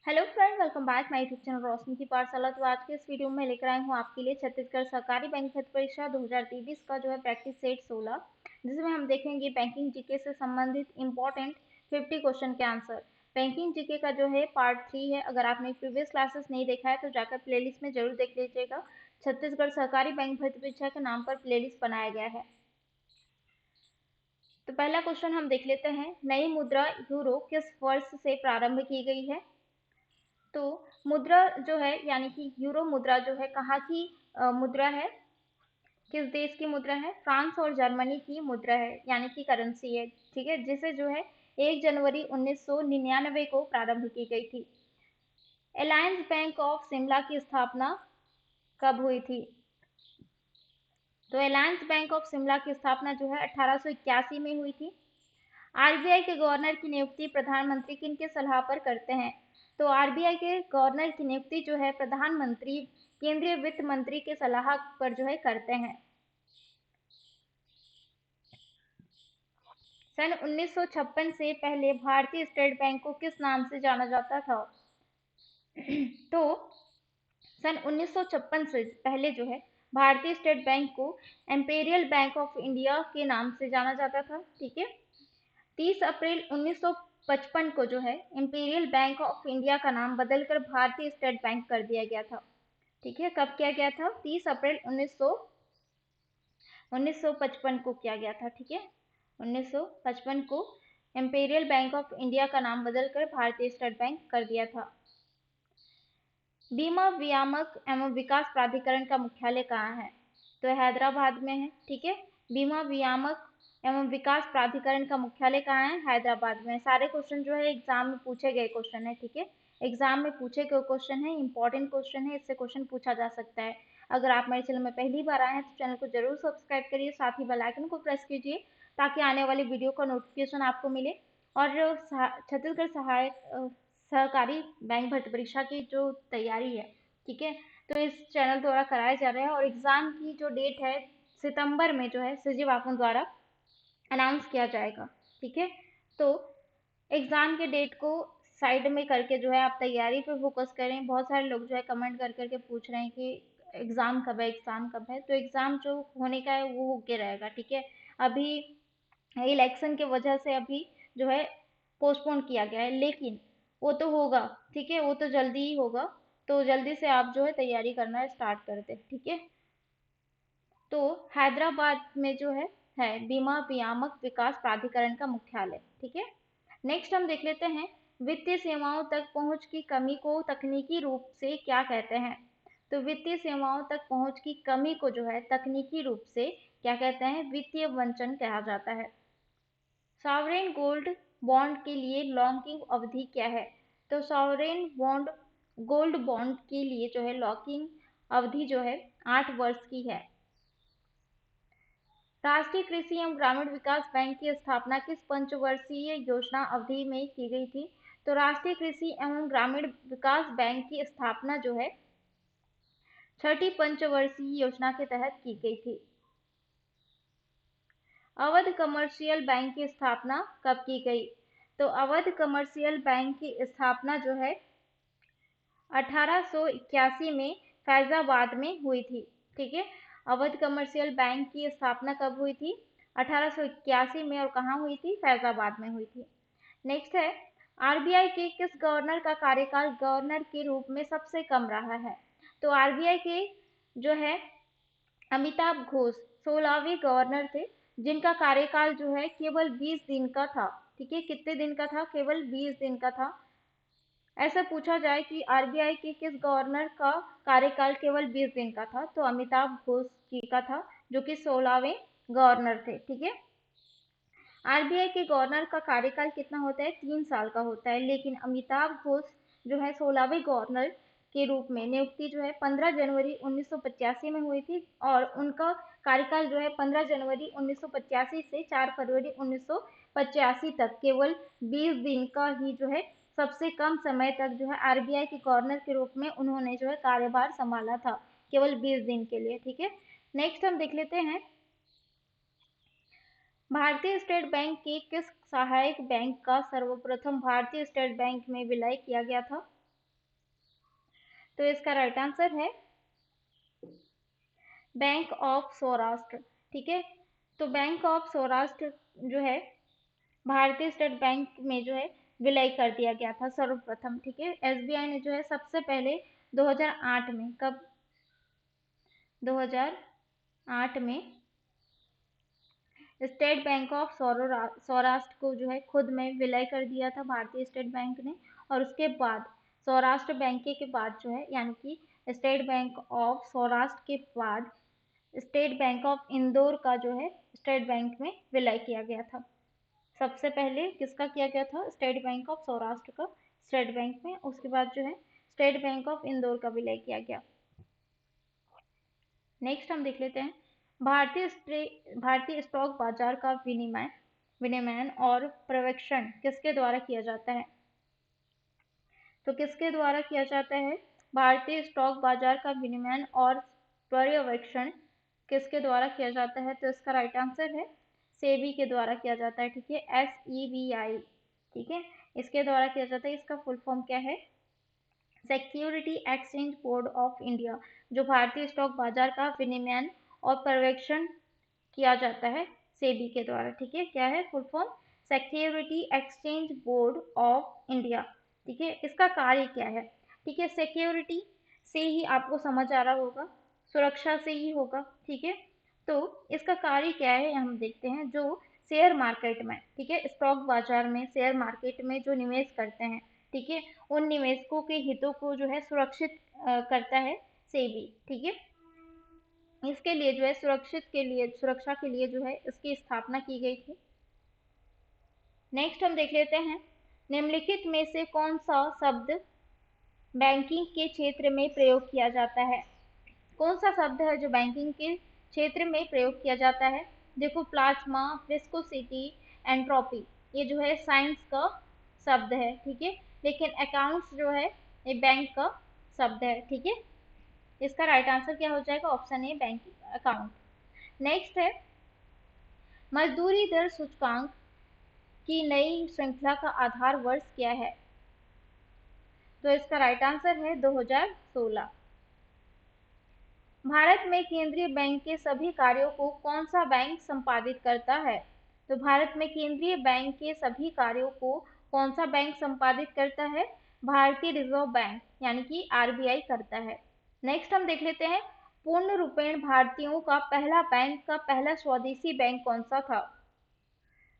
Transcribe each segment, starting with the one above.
Hello friend, welcome back my YouTube channel Roshni की पाठशाला। तो आज के इस वीडियो में लेकर आई हूँ आपके लिए छत्तीसगढ़ सरकारी बैंक भर्ती परीक्षा 2023 का जो है प्रैक्टिस सेट 16, जिसमें हम देखेंगे बैंकिंग जीके से संबंधित इंपॉर्टेंट 50 क्वेश्चन के आंसर। बैंकिंग जीके का जो है पार्ट 3 है। अगर आपने प्रीवियस क्लासेस नहीं देखा है तो जाकर प्लेलिस्ट में जरूर देख लीजिएगा। छत्तीसगढ़ सरकारी बैंक भर्ती परीक्षा के नाम पर प्लेलिस्ट बनाया गया है। तो पहला क्वेश्चन हम देख लेते हैं, नई मुद्रा यूरो किस वर्ष से प्रारंभ की गई है। तो मुद्रा जो है यानी कि यूरो मुद्रा जो है कहाँ की मुद्रा है, किस देश की मुद्रा है, फ्रांस और जर्मनी की मुद्रा है यानी कि करेंसी है। ठीक है, जिसे जो है 1 जनवरी 1999 को प्रारंभ की गई थी। अलायंस बैंक ऑफ शिमला की स्थापना कब हुई थी। तो अलायंस बैंक ऑफ शिमला की स्थापना जो है 1881 में हुई थी। आरबीआई के गवर्नर की नियुक्ति प्रधानमंत्री किनके सलाह पर करते हैं। तो आरबीआई के गवर्नर की नियुक्ति जो है प्रधानमंत्री केंद्रीय वित्त मंत्री के सलाह पर जो है करते हैं। सन 1956 से पहले भारतीय स्टेट बैंक को किस नाम से जाना जाता था। तो सन 1956 से पहले जो है भारतीय स्टेट बैंक को एम्पेरियल बैंक ऑफ इंडिया के नाम से जाना जाता था। ठीक है, 30 अप्रैल 1955 को जो है इंपीरियल बैंक ऑफ इंडिया का नाम बदलकर भारतीय स्टेट बैंक कर दिया गया था। ठीक है, कब किया गया था, 30 अप्रैल 1955 को किया गया था। ठीक है, 1955 को इंपीरियल बैंक ऑफ इंडिया का नाम बदलकर भारतीय स्टेट बैंक कर दिया था। बीमा वियामक एवं विकास प्राधिकरण का मुख्यालय कहाँ है। तो हैदराबाद में है। ठीक है, बीमा वियामक एवं विकास प्राधिकरण का मुख्यालय कहाँ है, हैदराबाद में। सारे क्वेश्चन जो है एग्जाम में पूछे गए क्वेश्चन है। ठीक है, एग्जाम में पूछे गए क्वेश्चन है, इंपॉर्टेंट क्वेश्चन है, इससे क्वेश्चन पूछा जा सकता है। अगर आप मेरे चैनल में पहली बार आए हैं तो चैनल को जरूर सब्सक्राइब करिए, साथ ही बेल आइकन को प्रेस कीजिए ताकि आने वाली वीडियो का नोटिफिकेशन आपको मिले। और छत्तीसगढ़ सहायक सहकारी बैंक भर्ती परीक्षा की जो तैयारी है, ठीक है, तो इस चैनल द्वारा कराया जा रहा है। और एग्जाम की जो डेट है सितंबर में जो है सीजी वाकन द्वारा अनाउंस किया जाएगा। ठीक है, तो एग्जाम के डेट को साइड में करके जो है आप तैयारी पे फोकस करें। बहुत सारे लोग जो है कमेंट कर करके पूछ रहे हैं कि एग्जाम कब है, एग्जाम कब है। तो एग्जाम जो होने का है वो होके रहेगा। ठीक है, अभी इलेक्शन के वजह से अभी जो है पोस्टपोन किया गया है, लेकिन वो तो होगा। ठीक है, वो तो जल्दी ही होगा। तो जल्दी से आप जो है तैयारी करना स्टार्ट कर दे। ठीक है, तो हैदराबाद में जो है बीमा वियामक विकास प्राधिकरण का मुख्यालय। ठीक है, नेक्स्ट हम देख लेते हैं, वित्तीय सेवाओं तक पहुंच की कमी को तकनीकी रूप से क्या कहते हैं। तो वित्तीय सेवाओं तक पहुंच की कमी को जो है तकनीकी रूप से क्या कहते हैं, वित्तीय वंचन कहा जाता है। सॉवरेन गोल्ड बॉन्ड के लिए लॉकिंग अवधि क्या है। तो सॉवरेन बॉन्ड गोल्ड बॉन्ड के लिए जो है लॉकिंग अवधि जो है 8 वर्ष की है। राष्ट्रीय कृषि एवं ग्रामीण विकास बैंक की स्थापना किस पंचवर्षीय योजना अवधि में की गई थी। तो राष्ट्रीय कृषि एवं ग्रामीण विकास बैंक की स्थापना जो है छठी पंचवर्षीय योजना के तहत की गई थी। अवध कमर्शियल बैंक की स्थापना कब की गई। तो अवध कमर्शियल बैंक की स्थापना जो है 1881 में फैजाबाद में हुई थी। ठीक है, अवध कमर्शियल बैंक की स्थापना कब हुई थी, 1881 में। और कहाँ हुई थी, फैजाबाद में हुई थी। नेक्स्ट है, आरबीआई के किस गवर्नर का कार्यकाल गवर्नर के रूप में सबसे कम रहा है। तो आरबीआई के जो है अमिताभ घोष 16वें गवर्नर थे, जिनका कार्यकाल जो है केवल 20 दिन का था। ठीक है, कितने दिन का था, केवल 20 दिन का था। ऐसा पूछा जाए कि आरबीआई के किस गवर्नर का कार्यकाल केवल 20 दिन का था, तो अमिताभ घोष जी का था, जो कि 16वें गवर्नर थे। ठीक है, आरबीआई के गवर्नर का कार्यकाल कितना होता है, 3 साल का होता है। लेकिन अमिताभ घोष जो है 16वें गवर्नर के रूप में नियुक्ति जो है 15 जनवरी 1985 में हुई थी। और उनका कार्यकाल जो है 15 जनवरी 1985 से 4 फरवरी 1985 तक केवल 20 दिन का ही जो है सबसे कम समय तक जो है आरबीआई के गवर्नर के रूप में उन्होंने जो है कार्यभार संभाला था, केवल 20 दिन के लिए। ठीक है, नेक्स्ट हम देख लेते हैं, भारतीय स्टेट बैंक के किस सहायक बैंक का सर्वप्रथम भारतीय स्टेट बैंक में विलय किया गया था। तो इसका राइट आंसर है बैंक ऑफ सौराष्ट्र। ठीक है, तो बैंक ऑफ सौराष्ट्र जो है भारतीय स्टेट बैंक में जो है विलय कर दिया गया था सर्वप्रथम। ठीक है, एसबीआई ने जो है सबसे पहले 2008 में, कब, 2008 में स्टेट बैंक ऑफ सौराष्ट्र को जो है खुद में विलय कर दिया था भारतीय स्टेट बैंक ने। और उसके बाद सौराष्ट्र बैंक के बाद जो है, यानी कि स्टेट बैंक ऑफ सौराष्ट्र के बाद स्टेट बैंक ऑफ इंदौर का जो है स्टेट बैंक में विलय किया गया था। सबसे पहले किसका किया गया था? स्टेट बैंक ऑफ सौराष्ट्र का स्टेट बैंक में, उसके बाद जो है स्टेट बैंक ऑफ इंदौर का विलय किया गया। नेक्स्ट हम देख लेते हैं भारतीय स्टॉक बाजार का विनियमन और पर्यवेक्षण किसके द्वारा किया जाता है? तो किसके द्वारा किया जाता है? भारतीय स्टॉक बाजार का विनियमन और पर्यवेक्षण किसके द्वारा किया जाता है? तो इसका राइट आंसर है सेबी के द्वारा किया जाता है। ठीक है, SEBI। ठीक है, इसके द्वारा किया जाता है। इसका फुल फॉर्म क्या है? Security exchange board of India. जो भारतीय स्टॉक बाजार का विनियमन और पर्यवेक्षण किया जाता है सेबी के द्वारा। ठीक है, क्या है full form? Security exchange board of India. ठीक है, इसका कार्य क्या है? ठीक है, सिक्योरिटी से ही आपको समझ आ रहा होगा, सुरक्षा से ही होगा। ठीक है, तो इसका कार्य क्या है हम देखते हैं। जो शेयर मार्केट में, ठीक है, स्टॉक बाजार में, शेयर मार्केट में जो निवेश करते हैं, ठीक है, उन निवेशकों के हितों को जो है सुरक्षित करता है सेबी। ठीक है, इसके लिए जो है सुरक्षा के लिए जो है इसकी स्थापना की गई थी। नेक्स्ट हम देख लेते हैं निम्नलिखित में से कौन सा शब्द बैंकिंग के क्षेत्र में प्रयोग किया जाता है? कौन सा शब्द है जो बैंकिंग के क्षेत्र में प्रयोग किया जाता है? देखो, प्लाज्मा, विस्कोसिटी, एंट्रोपी, ये जो है साइंस का शब्द है। ठीक है, लेकिन अकाउंट्स जो है ये बैंक का शब्द है। ठीक है, इसका राइट आंसर क्या हो जाएगा? Option A, bank account. Next है मजदूरी दर सूचकांक की नई श्रृंखला का आधार वर्ष क्या है? तो इसका राइट आंसर है 2016। भारत में केंद्रीय बैंक के सभी कार्यों को कौन सा बैंक संपादित करता है? तो भारत में केंद्रीय बैंक के सभी कार्यों को कौन सा बैंक संपादित करता है? भारतीय रिजर्व बैंक यानी कि आरबीआई करता है। नेक्स्ट हम देख लेते हैं पूर्ण रूपेण भारतीयों का पहला स्वदेशी बैंक कौन सा था?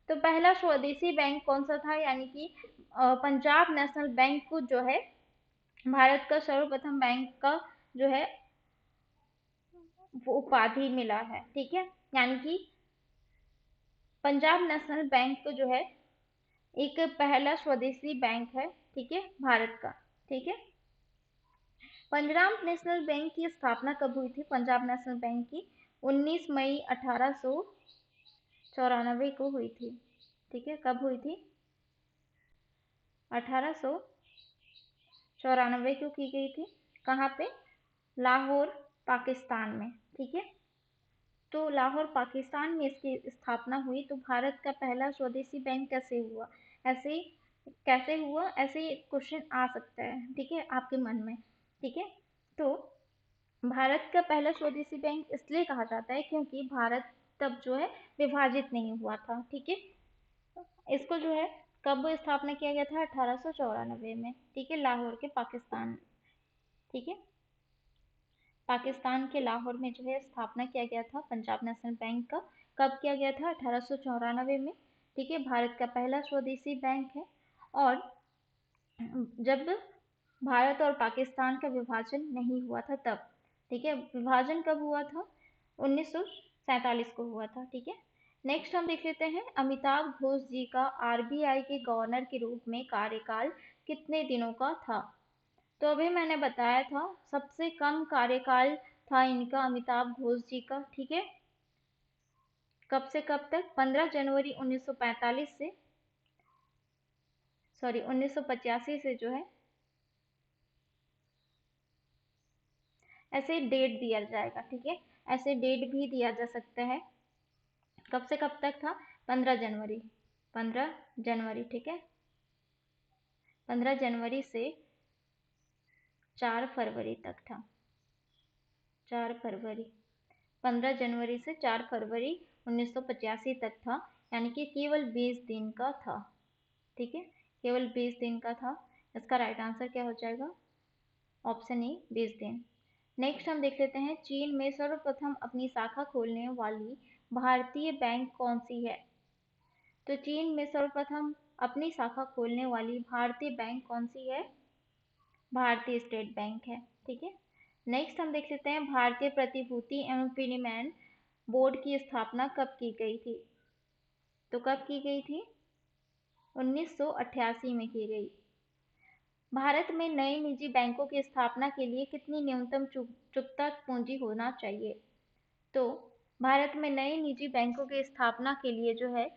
तो पहला स्वदेशी बैंक कौन सा था? यानी कि पंजाब नेशनल बैंक को जो है भारत का सर्वप्रथम बैंक का जो है वो उपाधि मिला है। ठीक है, यानी कि पंजाब नेशनल बैंक जो है एक पहला स्वदेशी बैंक है। ठीक है, भारत का। ठीक है, पंजाब नेशनल बैंक की स्थापना कब हुई थी? पंजाब नेशनल बैंक की 19 मई 1894 को हुई थी। ठीक है, कब हुई थी? 1894 को की गई थी। कहाँ पे? लाहौर, पाकिस्तान में। ठीक है, तो लाहौर पाकिस्तान में इसकी स्थापना हुई। तो भारत का पहला स्वदेशी बैंक कैसे हुआ? ऐसे कैसे हुआ? ऐसे क्वेश्चन आ सकता है। ठीक है, आपके मन में। ठीक है, तो भारत का पहला स्वदेशी बैंक इसलिए कहा जाता है क्योंकि भारत तब जो है विभाजित नहीं हुआ था। ठीक है, इसको जो है कब स्थापना किया गया था? 1894 में। ठीक है, लाहौर के पाकिस्तान। ठीक है, पाकिस्तान के लाहौर में जो है स्थापना किया गया था पंजाब नेशनल बैंक का। कब किया गया था? 1894 में। ठीक है, भारत का पहला स्वदेशी बैंक है। और जब भारत और पाकिस्तान का विभाजन नहीं हुआ था तब। ठीक है, विभाजन कब हुआ था? 1947 को हुआ था। ठीक है, नेक्स्ट हम देख लेते हैं अमिताभ घोष जी का आरबीआई के गवर्नर के रूप में कार्यकाल कितने दिनों का था? तो अभी मैंने बताया था सबसे कम कार्यकाल था इनका, अमिताभ घोष जी का। ठीक है, कब से कब तक? 15 जनवरी 1945 से, सॉरी 1985 से जो है, ऐसे डेट दिया जाएगा। ठीक है, ऐसे डेट भी दिया जा सकता है। कब से कब तक था? 15 जनवरी, 15 जनवरी। ठीक है, 15 जनवरी से 4 फरवरी तक था। 4 फरवरी, 15 जनवरी से 4 फरवरी 1985 तक था, यानी कि केवल 20 दिन का था। ठीक है, केवल 20 दिन का था। इसका राइट आंसर क्या हो जाएगा? ऑप्शन ए 20 दिन। नेक्स्ट हम देख लेते हैं, चीन में सर्वप्रथम अपनी शाखा खोलने वाली भारतीय बैंक कौन सी है? तो चीन में सर्वप्रथम अपनी शाखा खोलने वाली भारतीय बैंक कौन सी है? भारतीय स्टेट बैंक है। ठीक है, नेक्स्ट हम देख लेते हैं, भारतीय प्रतिभूति एवं विनिमय बोर्ड की स्थापना कब की गई थी? तो कब की गई थी? 1988 में की गई। भारत में नए निजी बैंकों की स्थापना के लिए कितनी न्यूनतम चुकता पूंजी होना चाहिए? तो भारत में नए निजी बैंकों की स्थापना के लिए जो है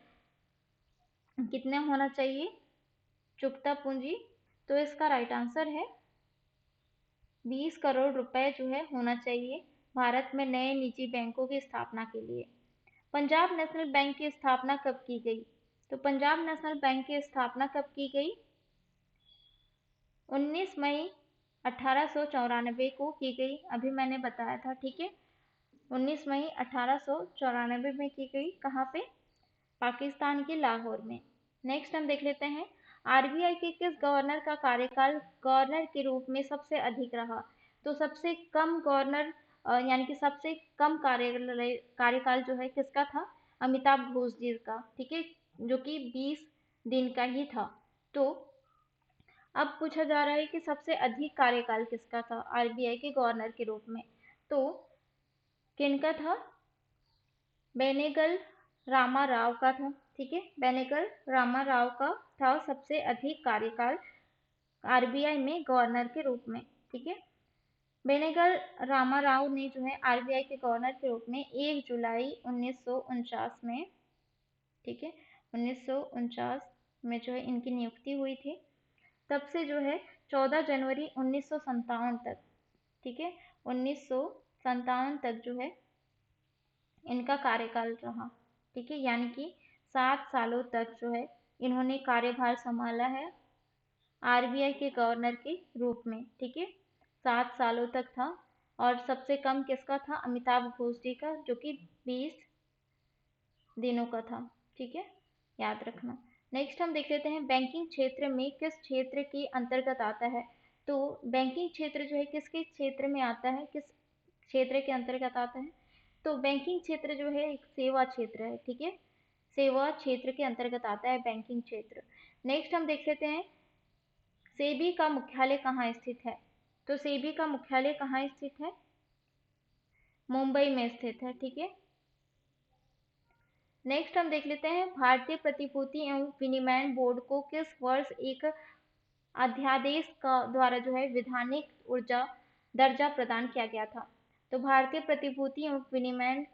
कितना होना चाहिए चुकता पूंजी? तो इसका राइट आंसर है 20 करोड़ रुपए जो है होना चाहिए भारत में नए निजी बैंकों की स्थापना के लिए। पंजाब नेशनल बैंक की स्थापना कब की गई? तो पंजाब नेशनल बैंक की स्थापना कब की गई? 19 मई 1894 को की गई। अभी मैंने बताया था। ठीक है, 19 मई 1894 में की गई। कहाँ पे? पाकिस्तान के लाहौर में। नेक्स्ट हम देख लेते हैं, आरबीआई के किस गवर्नर का कार्यकाल गवर्नर के रूप में सबसे अधिक रहा? तो सबसे कम गवर्नर यानी कि सबसे कम कार्यकाल जो है किसका था? अमिताभ घोष जी का। ठीक है, जो कि 20 दिन का ही था। तो अब पूछा जा रहा है कि सबसे अधिक कार्यकाल किसका था आरबीआई के गवर्नर के रूप में? तो किनका था? बेनेगल रामा राव का था। ठीक है, बेनेगल रामा राव का था सबसे अधिक कार्यकाल आरबीआई में गवर्नर के रूप में। ठीक है, बेनेगल रामा राव ने जो है आरबीआई के गवर्नर के रूप में 1 जुलाई 1949 में, ठीक है, 1949 में जो है इनकी नियुक्ति हुई थी। तब से जो है 14 जनवरी 1957 तक, ठीक है, 1957 तक जो है इनका कार्यकाल रहा। ठीक है, यानी कि 7 सालों तक जो है इन्होंने कार्यभार संभाला है आरबीआई के गवर्नर के रूप में। ठीक है, 7 सालों तक था। और सबसे कम किसका था? अमिताभ घोष जी का, जो कि 20 दिनों का था। ठीक है, याद रखना। नेक्स्ट हम देख लेते हैं, बैंकिंग क्षेत्र में किस क्षेत्र के अंतर्गत आता है? तो बैंकिंग क्षेत्र जो है किसके क्षेत्र में आता है, किस क्षेत्र के अंतर्गत आता है? तो बैंकिंग क्षेत्र जो है एक सेवा क्षेत्र है। ठीक है, सेवा क्षेत्र के अंतर्गत आता है बैंकिंग क्षेत्र। नेक्स्ट हम देख लेते हैं, सेबी का मुख्यालय कहाँ स्थित है? तो सेबी का मुख्यालय कहाँ स्थित है? मुंबई में स्थित है। ठीक है, नेक्स्ट हम देख लेते हैं, भारतीय प्रतिभूति एवं विनिमय बोर्ड को किस वर्ष एक अध्यादेश का द्वारा जो है विधानिक ऊर्जा दर्जा प्रदान किया गया था? तो भारतीय प्रतिभूति एवं विनिमय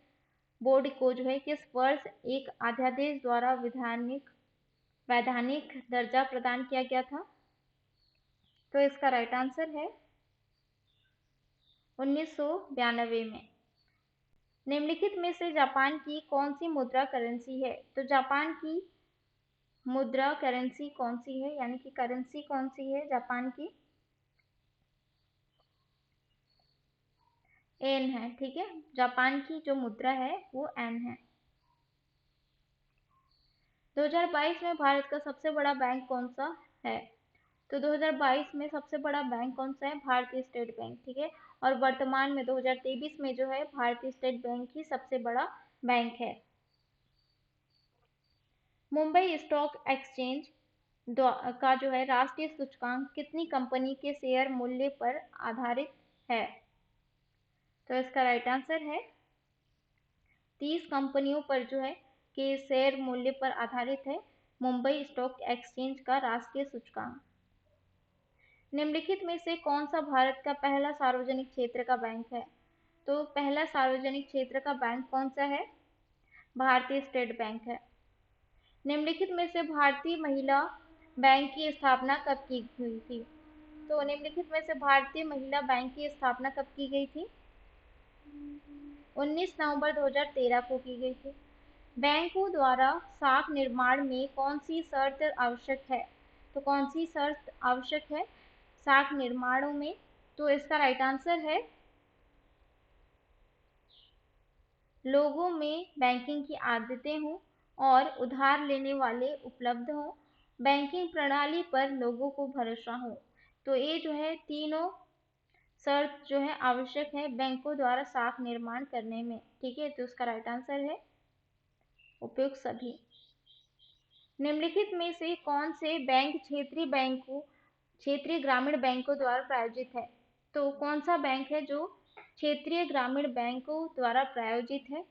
बोर्ड को जो है किस वर्ष एक अध्यादेश द्वारा वैधानिक दर्जा प्रदान किया गया था? तो इसका राइट आंसर है 1992 में। निम्नलिखित में से जापान की कौन सी मुद्रा करेंसी है? तो जापान की मुद्रा करेंसी कौन सी है, यानी कि करेंसी कौन सी है जापान की? एन है। ठीक है, जापान की जो मुद्रा है वो एन है। 2022 में भारत का सबसे बड़ा बैंक कौन सा है? तो 2022 में सबसे बड़ा बैंक कौन सा है? भारतीय स्टेट बैंक। ठीक है, और वर्तमान में 2023 में जो है भारतीय स्टेट बैंक ही सबसे बड़ा बैंक है। मुंबई स्टॉक एक्सचेंज का जो है राष्ट्रीय सूचकांक कितनी कंपनी के शेयर मूल्य पर आधारित है? तो इसका राइट आंसर है 30 कंपनियों पर जो है के शेयर मूल्य पर आधारित है मुंबई स्टॉक एक्सचेंज का राष्ट्रीय सूचकांक। निम्नलिखित में से कौन सा भारत का पहला सार्वजनिक क्षेत्र का बैंक है? तो पहला सार्वजनिक क्षेत्र का बैंक कौन सा है? भारतीय स्टेट बैंक है। निम्नलिखित में से भारतीय महिला बैंक की स्थापना कब की हुई थी? तो निम्नलिखित में से भारतीय महिला बैंक की स्थापना कब की गई थी? 19 नवंबर 2013 को की गई थी। बैंकों द्वारा साख निर्माण में कौन सी शर्त आवश्यक है? तो कौन सी शर्त आवश्यक है साख निर्माणों में? तो इसका राइट आंसर है लोगों में बैंकिंग की आदतें हों और उधार लेने वाले उपलब्ध हों, बैंकिंग प्रणाली पर लोगों को भरोसा हो। तो ये जो है तीनों शर्त जो है आवश्यक है बैंकों द्वारा साख निर्माण करने में। ठीक है, तो इसका राइट आंसर है उपयुक्त सभी। निम्नलिखित में से कौन से बैंक क्षेत्रीय ग्रामीण बैंकों द्वारा प्रायोजित है? तो कौन सा बैंक है जो क्षेत्रीय ग्रामीण बैंकों द्वारा प्रायोजित है?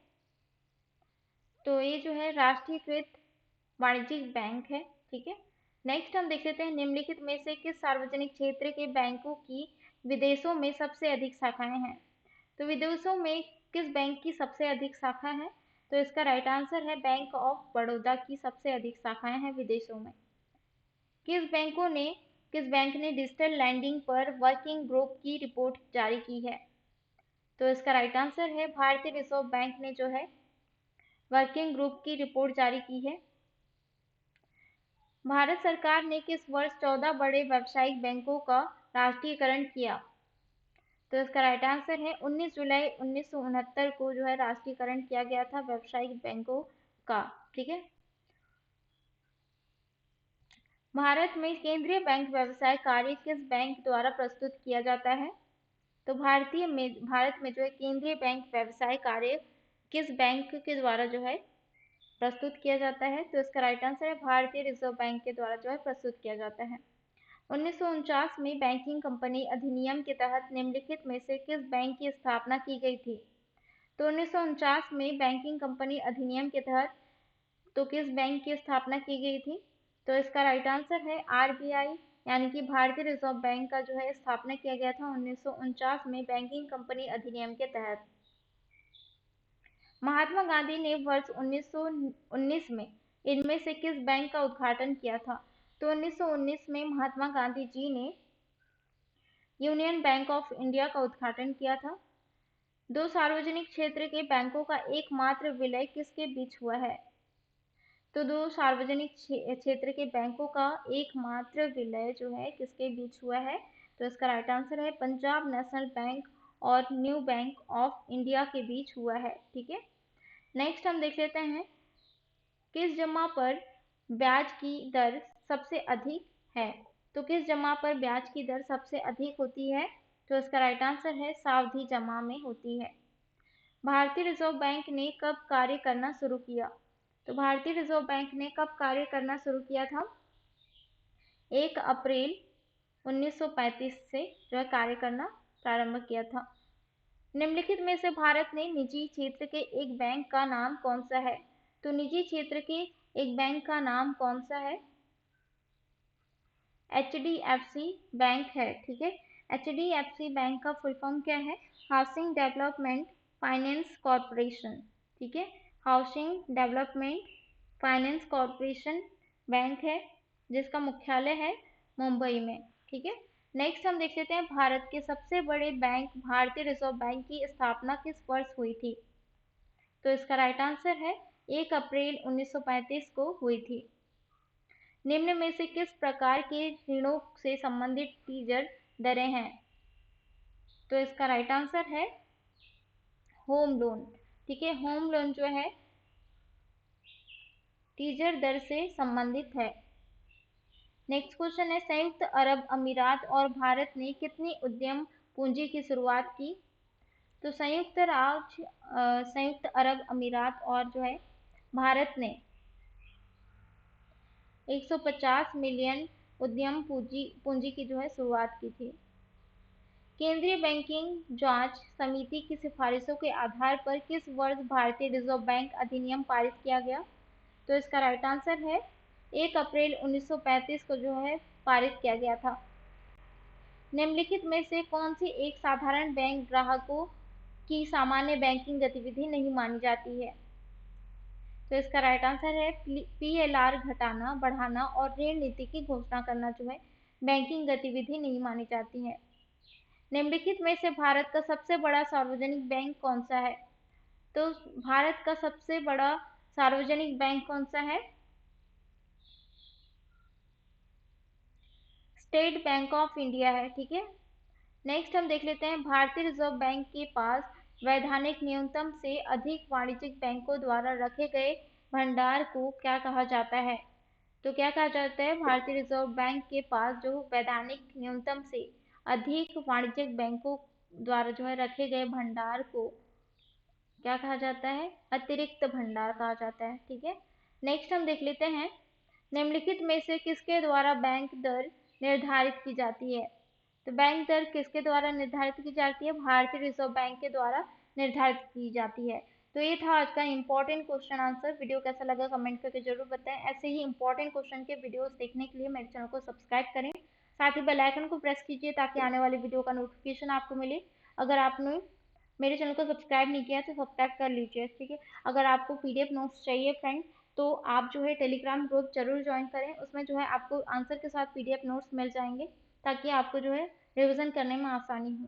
तो ये जो है राष्ट्रीयकृत वाणिज्यिक बैंक है। ठीक है, नेक्स्ट हम देख लेते हैं निम्नलिखित में से किस सार्वजनिक क्षेत्र के बैंकों की विदेशों में सबसे अधिक शाखाएं हैं? तो विदेशों में किस बैंक की सबसे अधिक शाखा है? तो इसका राइट आंसर है बैंक ऑफ बड़ौदा की सबसे अधिक शाखाएं हैं विदेशों में। किस बैंक ने डिजिटल लैंडिंग पर वर्किंग ग्रुप की रिपोर्ट जारी की है? तो इसका राइट आंसर है भारतीय रिजर्व बैंक ने जो है वर्किंग ग्रुप की रिपोर्ट जारी की है। भारत सरकार ने किस वर्ष 14 बड़े व्यावसायिक बैंकों का राष्ट्रीयकरण किया? तो इसका राइट आंसर है 19 जुलाई 1969 को जो है राष्ट्रीयकरण किया गया था व्यावसायिक बैंकों का। ठीक है, भारत में केंद्रीय बैंक व्यवसाय कार्य किस बैंक द्वारा प्रस्तुत किया जाता है? तो भारत में जो है केंद्रीय बैंक व्यवसाय कार्य किस बैंक के द्वारा जो है प्रस्तुत किया जाता है? तो इसका राइट आंसर है भारतीय रिजर्व बैंक के द्वारा जो है प्रस्तुत किया जाता है। 1949 में बैंकिंग कंपनी अधिनियम के तहत निम्नलिखित में से किस बैंक की स्थापना की गई थी? तो 1949 में बैंकिंग कंपनी अधिनियम के तहत तो किस बैंक की स्थापना की गई थी? तो इसका राइट आंसर है आरबीआई यानी कि भारतीय रिजर्व बैंक का जो है स्थापना किया गया था 1949 में बैंकिंग कंपनी अधिनियम के तहत। महात्मा गांधी ने वर्ष 1919 में इनमें से किस बैंक का उद्घाटन किया था? तो 1919 में महात्मा गांधी जी ने यूनियन बैंक ऑफ इंडिया का उद्घाटन किया था। दो सार्वजनिक क्षेत्र के बैंकों का एकमात्र विलय किसके बीच हुआ है? तो दो सार्वजनिक क्षेत्र के बैंकों का एकमात्र विलय जो है किसके बीच हुआ है? तो इसका राइट आंसर है पंजाब नेशनल बैंक और न्यू बैंक ऑफ इंडिया के बीच हुआ है। ठीक है, नेक्स्ट हम देख लेते हैं किस जमा पर ब्याज की दर सबसे अधिक है? तो किस जमा पर ब्याज की दर सबसे अधिक होती है? तो इसका राइट आंसर है सावधि जमा में होती है। भारतीय रिजर्व बैंक ने कब कार्य करना शुरू किया? तो भारतीय रिजर्व बैंक ने कब कार्य करना शुरू किया था? 1 अप्रैल 1935 से जो है कार्य करना प्रारंभ किया था। निम्नलिखित में से भारत ने निजी क्षेत्र के एक बैंक का नाम कौन सा है? तो निजी क्षेत्र के एक बैंक का नाम कौन सा है? HDFC बैंक है। ठीक है, HDFC बैंक का फुल फॉर्म क्या है? Housing development finance corporation. ठीक है, housing development finance corporation bank है जिसका मुख्यालय है मुंबई में। ठीक है, नेक्स्ट हम देख लेते हैं भारत के सबसे बड़े बैंक भारतीय रिजर्व बैंक की स्थापना किस वर्ष हुई थी? तो इसका राइट आंसर है 1 अप्रैल 1935 को हुई थी। निम्न में से किस प्रकार के ऋणों से संबंधित टीजर दरें हैं? तो इसका राइट आंसर है होम लोन। ठीक है, होम लोन जो है टीजर दर से संबंधित है। नेक्स्ट क्वेश्चन है संयुक्त अरब अमीरात और भारत ने कितनी उद्यम पूंजी की शुरुआत की? तो संयुक्त अरब अमीरात और जो है भारत ने 150 मिलियन उद्यम पूंजी की जो है शुरुआत की थी। केंद्रीय बैंकिंग जांच समिति की सिफारिशों के आधार पर किस वर्ष भारतीय रिजर्व बैंक अधिनियम पारित किया गया? तो इसका राइट आंसर है 1 अप्रैल 1935 को जो है पारित किया गया था। निम्नलिखित में से कौन सी एक साधारण बैंक ग्राहकों की सामान्य बैंकिंग गतिविधि नहीं मानी जाती है? तो इसका राइट आंसर है PLR घटाना बढ़ाना और ऋण नीति की घोषणा करना जो है बैंकिंग गतिविधि नहीं मानी जाती है। निम्नलिखित में से भारत का सबसे बड़ा सार्वजनिक बैंक कौन सा है? तो भारत का सबसे बड़ा सार्वजनिक बैंक कौन सा है? स्टेट बैंक ऑफ इंडिया है। ठीक है, नेक्स्ट हम देख लेते हैं, भारतीय रिजर्व बैंक के पास वैधानिक न्यूनतम से अधिक वाणिज्यिक बैंकों द्वारा रखे गए भंडार को क्या कहा जाता है? तो क्या कहा जाता है, भारतीय रिजर्व बैंक के पास जो वैधानिक न्यूनतम से अधिक वाणिज्यिक बैंकों द्वारा जो है रखे गए भंडार को क्या कहा जाता है? अतिरिक्त भंडार कहा जाता है। ठीक है, नेक्स्ट हम देख लेते हैं, निम्नलिखित में से किसके द्वारा बैंक दर निर्धारित की जाती है? तो बैंक दर किसके द्वारा निर्धारित की जाती है? भारतीय रिजर्व बैंक के द्वारा निर्धारित की जाती है। तो ये था आज का इंपॉर्टेंट क्वेश्चन आंसर। वीडियो कैसा लगा कमेंट करके जरूर बताएं। ऐसे ही इंपॉर्टेंट क्वेश्चन के वीडियोस देखने के लिए मेरे चैनल को सब्सक्राइब करें, साथ ही बेल आइकन को प्रेस कीजिए ताकि आने वाली वीडियो का नोटिफिकेशन आपको मिले। अगर आपने मेरे चैनल को सब्सक्राइब नहीं किया तो सब्सक्राइब कर लीजिए। ठीक है, अगर आपको पीडीएफ नोट्स चाहिए फ्रेंड, तो आप जो है टेलीग्राम ग्रुप जरूर ज्वाइन करें। उसमें जो है आपको आंसर के साथ पीडीएफ नोट्स मिल जाएंगे ताकि आपको जो है रिवीजन करने में आसानी हो।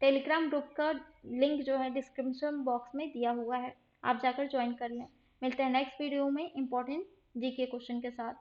टेलीग्राम ग्रुप का लिंक जो है डिस्क्रिप्शन बॉक्स में दिया हुआ है, आप जाकर ज्वाइन कर लें। मिलते हैं नेक्स्ट वीडियो में इंपॉर्टेंट जीके क्वेश्चन के साथ।